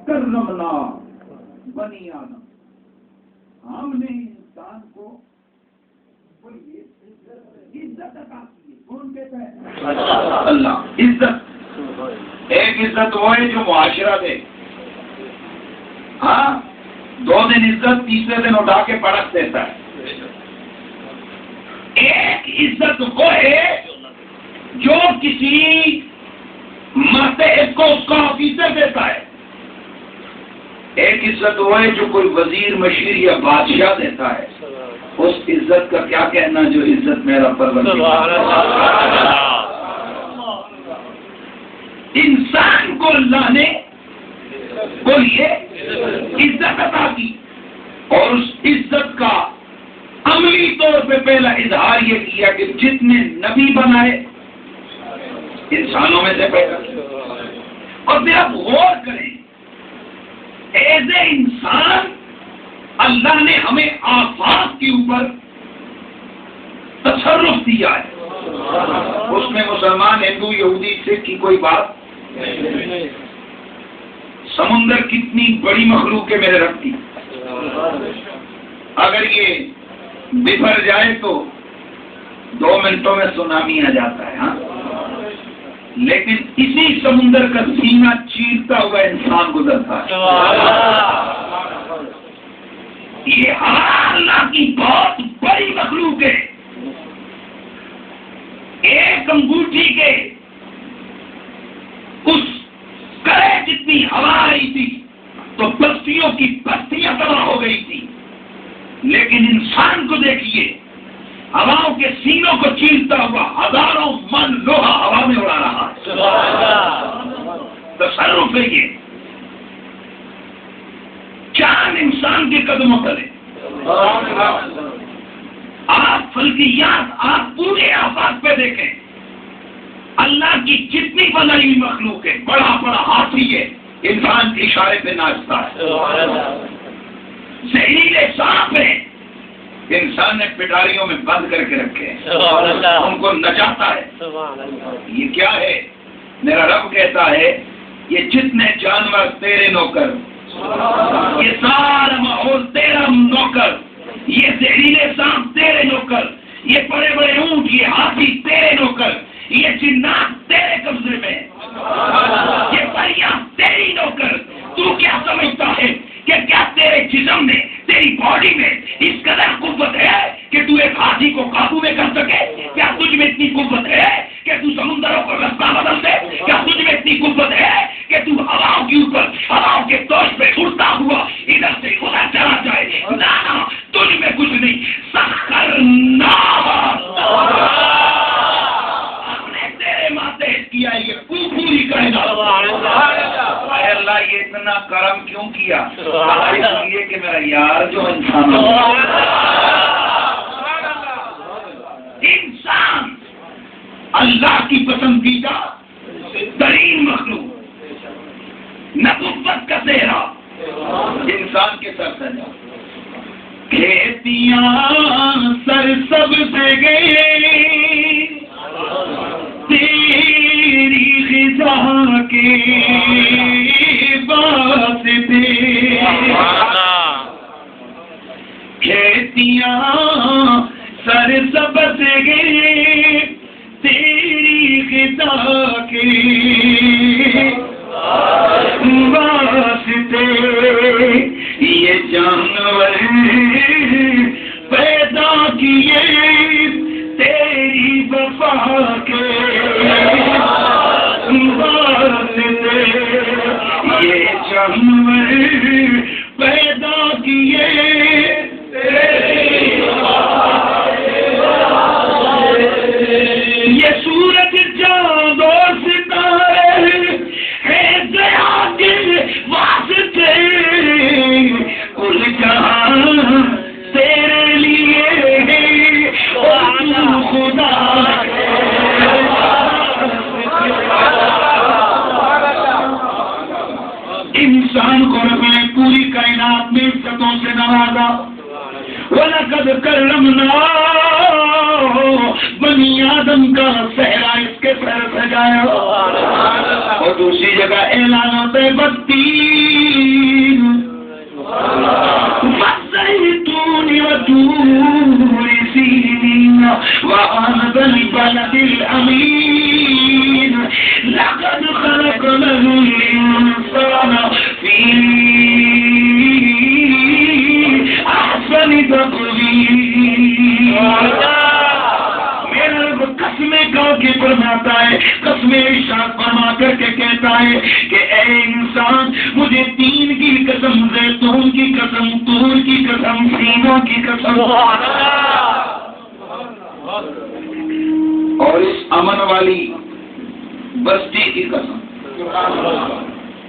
کرمنا بنی آدم، ہم نے انسان کو عزت عطا کی ہے۔ کون کہتا ہے؟ اللہ۔ عزت، ایک عزت وہ ہے جو معاشرہ دے، ہاں 2 دن عزت، تیسرے دن اٹھا کے پڑک دیتا ہے۔ ایک عزت وہ ہے جو کسی ماتحت کو اس کا آفیسر دیتا ہے۔ ایک عزت وہ ہے جو کوئی وزیر مشیر یا بادشاہ دیتا ہے۔ اس عزت کا کیا کہنا جو عزت میرا پروردگار۔ انسان کو اللہ نے بولیے عزت عطا کی، اور اس عزت کا عملی طور پہ پہلا اظہار یہ کیا کہ جتنے نبی بنائے انسانوں میں سے پیدا، اور پھر آپ غور کریں ایز اے انسان اللہ نے ہمیں آفاق کے اوپر تصرف دیا ہے۔ اس میں مسلمان، ہندو، یہودی، سکھ کی کوئی بات نہیں۔ سمندر کتنی بڑی مخلوق ہے میرے رب کی، اگر یہ بفر جائے تو 2 منٹوں میں سونامی آ جاتا ہے، ہاں، لیکن اسی سمندر کا سینہ چیرتا ہوا انسان گزرتا ہے۔ یہ اللہ کی بہت بڑی مخلوق ہے۔ ایک انگوٹھی کے اس کرے جتنی ہوا آئی تھی تو بستیوں کی بستیاں تباہ ہو گئی تھی، لیکن انسان کو دیکھیے ہواؤں کے سینوں کو چیرتا ہوا ہزاروں من لوہا ہوا میں اڑا رہا ہے۔ تصرف ہے یہ، چاند انسان کے قدموں تلے۔ آپ فلکیات، آپ پورے آفاق پہ دیکھیں، اللہ کی جتنی بنائی ہوئی مخلوق ہے، بڑا بڑا ہاتھی ہے انسان کے اشارے پہ ناچتا ہے، زہریلے سانپ ہے انسان نے پٹاریوں میں بند کر کے رکھے ہیں، ان کو نچاتا ہے۔ یہ کیا ہے؟ میرا رب کہتا ہے یہ جتنے جانور تیرے نوکر، یہ سارا ماحول تیرا نوکر، یہ زہریلے سانپ تیرے نوکر، یہ بڑے بڑے اونٹ، یہ ہاتھی تیرے نوکر، یہ جنات تیرے قبضے میں، یہ پریاں تیری نوکر۔ تو کیا سمجھتا ہے کہ کیا تیرے جسم میں، تیری باڈی میں اس قدر قوت ہے کہ تو ایک ہاتھی کو قابو میں کر سکے؟ کیا تجھ میں اتنی قوت ہے کہ تو سمندروں کو رستہ بدل دے؟ کیا تجھ میں اتنی قوت ہے کہ تو ہواؤں کے اوپر، ہواؤں کے توش پہ اڑتا ہوا ادھر سے ادھر چلا جائے؟ نہ، تجھ میں کچھ نہیں۔ سخرنا ہم نے تیرے ماتحت کیا، یہ پوری کائنات۔ اے اللہ یہ اتنا کرم کیوں کیا؟ اس لیے کہ میرا یار جو انسان اللہ کی پسندیدہ ترین مخلوق، نبوت کا چہرہ انسان کے سر سجا، کھیتیاں سر سب سے گئے تیری غذا کے واسطے، کھیتیاں سر سب سے گئے تیری غذا کے واسطے، یہ جانور پیدا کیے تیری وفا کے واسطے، یہ جانور پیدا کیے تیری وفا کے واسطے، یہ سورج چاند اور ستارے ہے دیا کے واسطے، کل جہاں تیرے لیے اور تو خدا انسان کو رب نے پوری کائنات میں عزتوں سے نوازا۔ وَلَقَدْ كَرَّمْنَا بنی آدم کا صحرا اس کے سر سجایا، اور دوسری جگہ اعلان ہوتا ہے بتی البلد الأمين لقد خلقنا الإنسان في أحسن تقويم. قسمیں کھا کے فرماتا ہے، قسمیں ارشاد فرما کر کے کہتا ہے کہ اے انسان مجھے تین کی قسم، زیتون کی قسم، طور کی قسم، سینوں کی قسم، اور اس امن والی بستی کی قسم،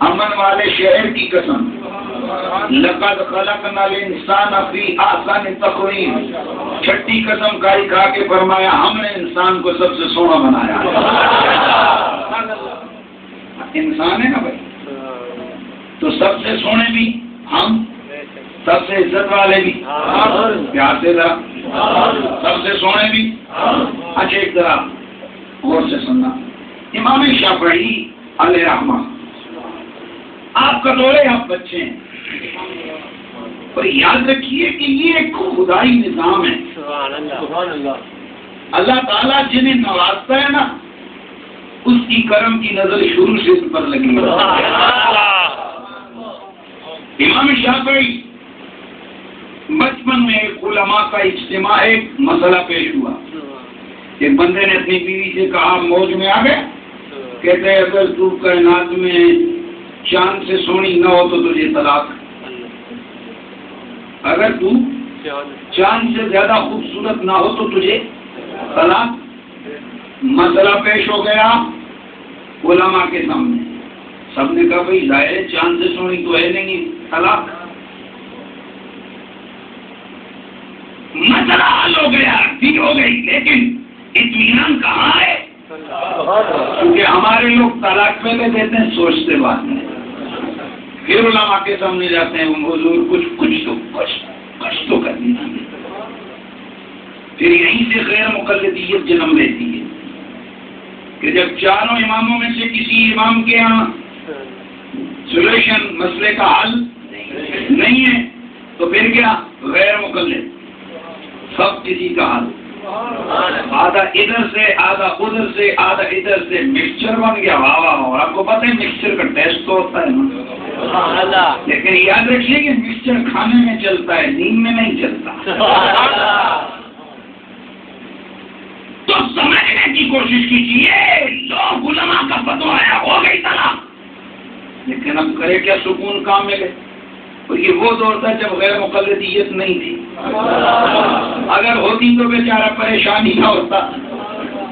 امن والے شہر کی قسم، لقد خلقنا الانسان فی احسن تقویم. چھٹی قسم کھائی کھا کے فرمایا ہم نے انسان کو سب سے سونا بنایا. انسان ہے نا بھائی، تو سب سے سونے بھی ہم، سب سے عزت والے بھی، پیار سے ذرا سب سے سونے بھی. اچھا ایک ذرا غور سے سننا، امام شافعی علیہ رحمہ، آپ کا دورے آپ بچے ہیں، اور یاد رکھیے کہ یہ ایک خدائی نظام ہے. اللہ تعالیٰ جنہیں نوازتا ہے نا اس کی کرم کی نظر شروع سے اس پر لگی. امام شافعی بچپن میں ایک علماء کا اجتماع، ایک مسئلہ پیش ہوا. ایک بندے نے اپنی بیوی سے کہا، موج میں آ گئے، کہتے ہیں اگر تو کائنات میں چاند سے سونی نہ ہو تو تجھے طلاق، اگر تو چاند سے زیادہ خوبصورت نہ ہو تو تجھے طلاق. مسئلہ پیش ہو گیا علماء کے سامنے، سب نے کہا بھائی ظاہر ہے چاند سے سونی تو ہے نہیں، طلاق. مسئلہ حل ہو گیا، ٹھیک ہو گئی، لیکن اطمینان کہاں ہے؟ کیونکہ ہمارے لوگ طلاق پہلے دیتے ہیں سوچتے بعد میں، پھر علماء کے سامنے جاتے ہیں، حضور کچھ تو کر دینا. پھر یہیں سے غیر مقلدیت جنم لیتی ہے کہ جب چاروں اماموں میں سے کسی امام کے یہاں سولوشن مسئلے کا حل نہیں ہے تو پھر کیا؟ غیر مقلد، سب کسی کا حل، آدھا ادھر سے آدھا ادھر سے آدھا ادھر سے، مکسچر بن گیا. واہ واہ. اور آپ کو پتہ ہے مکسچر کا ٹیسٹ تو ہوتا ہے نا، لیکن یاد رکھیے کہ مکسچر کھانے میں چلتا ہے، نیند میں نہیں چلتا. تو سمجھنے کی کوشش کیجیے، لوگ علماء کا فتویٰ آیا، ہو گئی طلاق، لیکن اب کرے کیا؟ سکون کام ملے. اور یہ وہ دور تھا جب غیر مقلدیت نہیں تھی، اگر ہوتی تو بیچارہ پریشانی نہ ہوتا.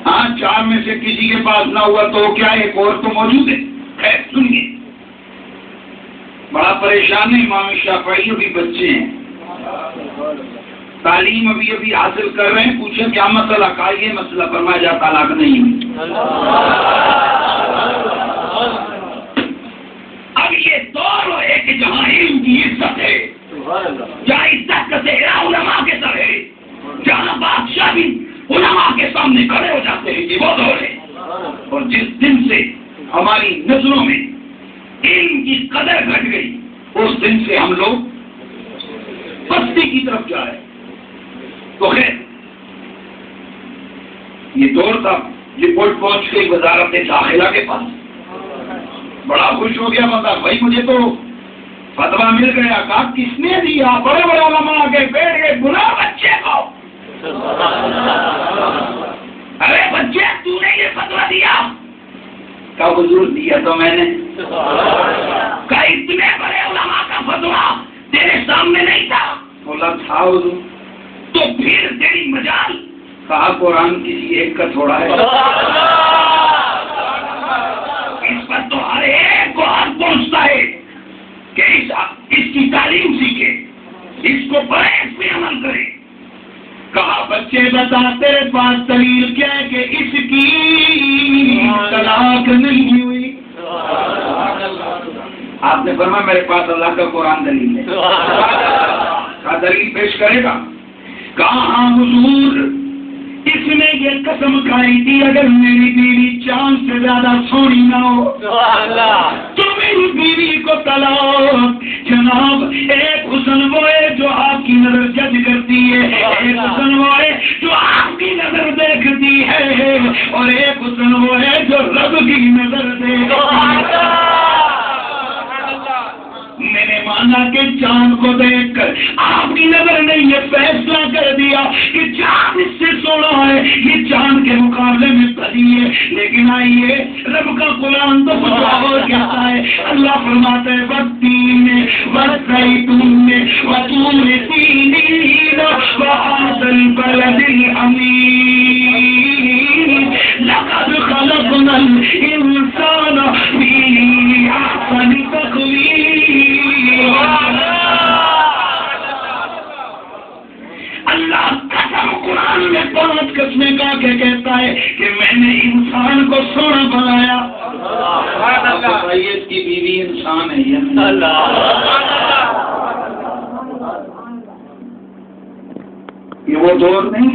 ہاں چار میں سے کسی کے پاس نہ ہوا تو کیا ایک اور تو موجود ہے. خیر سنیے، بڑا پریشان ہے امام شافعی، ابھی بچے ہیں، تعلیم ابھی حاصل کر رہے ہیں. پوچھے کیا مسئلہ؟ کہا یہ مسئلہ، فرمایا جا طلاق نہیں ہوئی. اب یہ دور ہے کہ جہاں علم کی عزت ہے، جہاں عزت کا صحرا علماء کے سر ہے، جہاں بادشاہ بھی علماء کے سامنے کھڑے ہو جاتے ہیں، یہ وہ دور ہے. اور جس دن سے ہماری نظروں میں علم کی قدر گھٹ گئی، اس دن سے ہم لوگ پستی کی طرف جا رہے ہیں. تو خیر یہ دور تھا، رپورٹ پہنچ گئی وزارت داخلہ کے پاس، بڑا خوش ہو گیا بندہ، بھائی مجھے تو فتویٰ مل گیا. کہا کس نے دیا؟ بڑے بڑے علماء آ کے بیٹھ گئے، بلا بچے کو. ارے بچے تو نے یہ فتویٰ دیا؟ کہا حضور دیا تو میں نے. کہا اتنے بڑے علماء کا فتویٰ تیرے سامنے نہیں تھا؟ بولا تھا حضور. تو پھر تیری مجال؟ کہا قرآن کسی ایک کا تھوڑا ہے، اس پر تو ہر ایک کو حق پہنچتا ہے کہ اس کی تعلیم سیکھے، اس کو پڑھے، اس پہ عمل کرے. کہا بچے بتا تیرے پاس دلیل کیا ہے کہ اس کی طلاق نہیں ہوئی؟ آپ نے فرمایا میرے پاس اللہ کا قرآن دلیل ہے. کہا دلیل پیش کرے گا؟ کہا ہاں حضور، اس نے یہ قسم کھائی تھی اگر میری بیوی چاند سے زیادہ سونی نہ ہو تو میری بیوی کو کو طلاق. جناب ایک حسن وہ ہے جو آپ کی نظر جج کرتی ہے, ایک حسن وہ ہے جو آپ کی نظر دیکھتی ہے, اور ایک حسن وہ ہے جو رب کی نظر دیکھتی ہے. میں نے مانا کہ چاند کو دیکھ کر آپ کی نظر نے یہ فیصلہ کر دیا کہ چاند اس سے سونا ہے, یہ چاند کے مقابلے میں بھری ہے. لیکن آئیے رب کا قرآن تو کچھ اور کہتا ہے. اللہ فرماتا ہے والتین والزیتون وطور سینین وهذا البلد الامین لقد خلقنا الانسان فی احسن تقویم. اللہ قسم قرآن میں 5 قسمیں کا کے کہتا ہے کہ میں نے انسان کو سونا بنایا. اس کی بیوی انسان ہے. یہ وہ دور نہیں